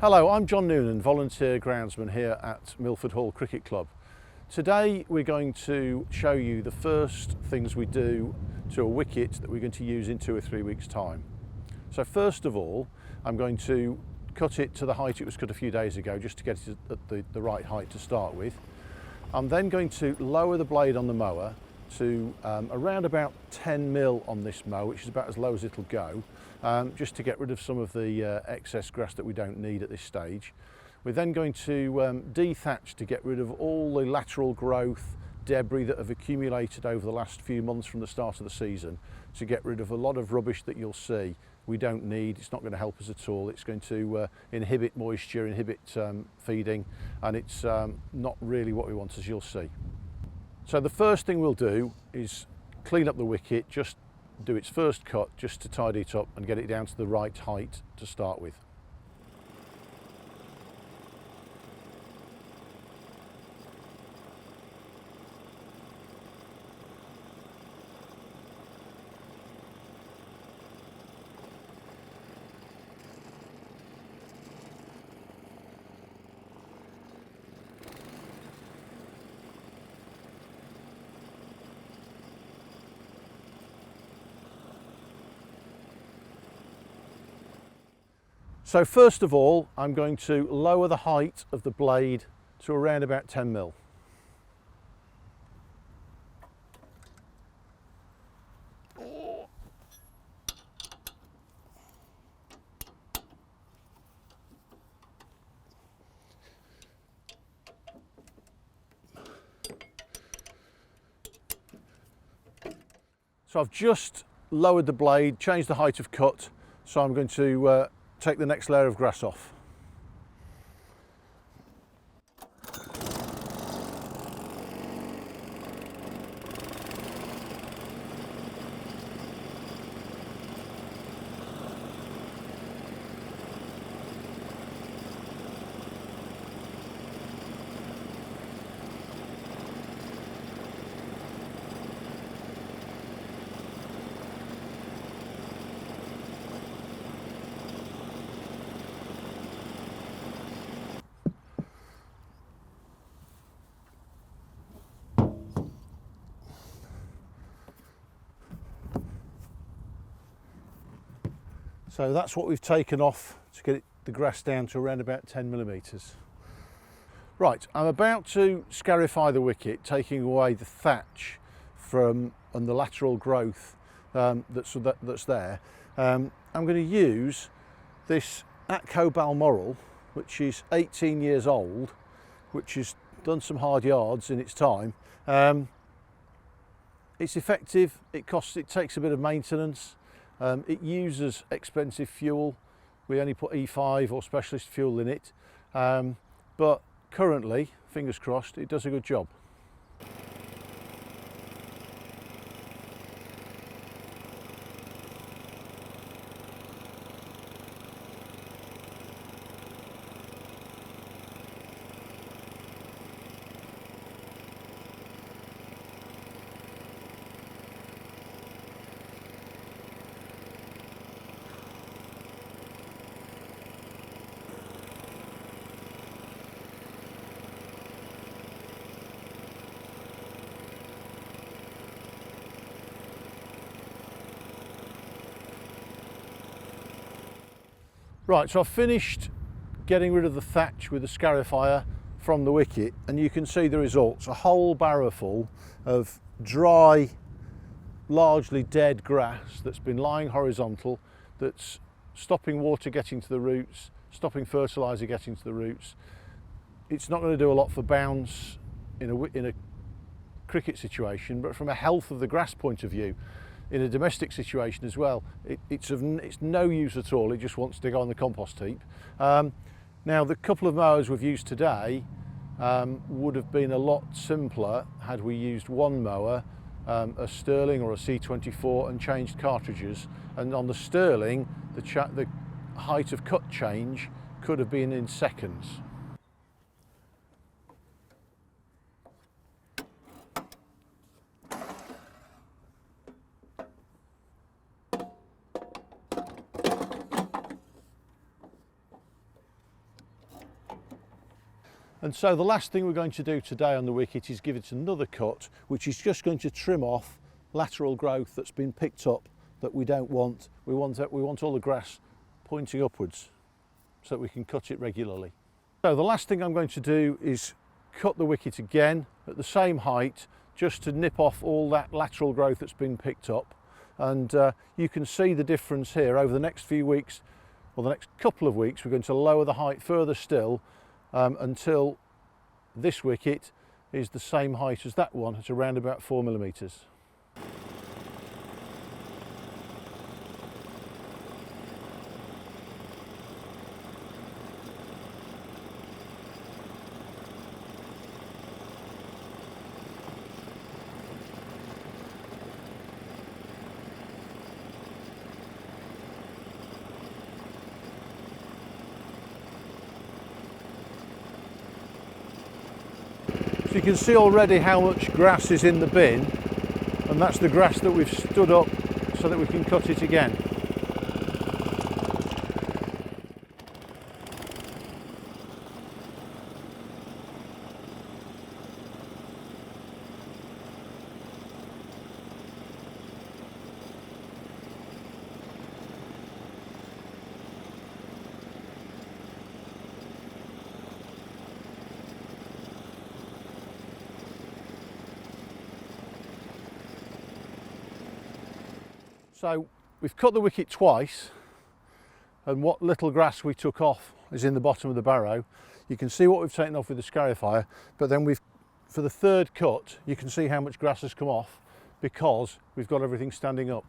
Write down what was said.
Hello, I'm John Nunan, volunteer groundsman here at Milford Hall Cricket Club. Today we're going to show you the first things we do to a wicket that we're going to use in 2 or 3 weeks' time. So first of all, I'm going to cut it to the height it was cut a few days ago, just to get it at the right height to start with. I'm then going to lower the blade on the mower to around about 10 mil on this mower, which is about as low as it'll go, just to get rid of some of the excess grass that we don't need at this stage. We're then going to dethatch to get rid of all the lateral growth, debris that have accumulated over the last few months from the start of the season, to get rid of a lot of rubbish that you'll see we don't need. It's not going to help us at all. It's going to inhibit moisture, inhibit feeding, and it's not really what we want, as you'll see. So the first thing we'll do is clean up the wicket, just do its first cut just to tidy it up and get it down to the right height to start with. So first of all, I'm going to lower the height of the blade to around about 10 mil. So I've just lowered the blade, changed the height of cut, so I'm going to take the next layer of grass off. So that's what we've taken off to get the grass down to around about 10 millimetres. Right, I'm about to scarify the wicket, taking away the thatch and the lateral growth that's there. I'm going to use this Atco Balmoral, which is 18 years old, which has done some hard yards in its time. It's effective, it takes a bit of maintenance. It uses expensive fuel. We only put E5 or specialist fuel in it, but currently, fingers crossed, it does a good job. Right, so I've finished getting rid of the thatch with the scarifier from the wicket, and you can see the results. A whole barrow full of dry, largely dead grass that's been lying horizontal, that's stopping water getting to the roots, stopping fertiliser getting to the roots. It's not going to do a lot for bounce in a cricket situation, but from a health of the grass point of view, in a domestic situation as well, it's no use at all. It just wants to go on the compost heap. Now, the couple of mowers we've used today would have been a lot simpler had we used one mower, a Sterling or a C24, and changed cartridges. And on the Sterling, the height of cut change could have been in seconds. And so the last thing we're going to do today on the wicket is give it another cut, which is just going to trim off lateral growth that's been picked up that we don't want. We want all the grass pointing upwards so that we can cut it regularly. So the last thing I'm going to do is cut the wicket again at the same height, just to nip off all that lateral growth that's been picked up. And you can see the difference here over the next few weeks, or the next couple of weeks. We're going to lower the height further still until this wicket is the same height as that one. It's around about 4 millimetres. So you can see already how much grass is in the bin, and that's the grass that we've stood up so that we can cut it again. So we've cut the wicket twice, and what little grass we took off is in the bottom of the barrow. You can see what we've taken off with the scarifier, but then for the third cut, you can see how much grass has come off because we've got everything standing up.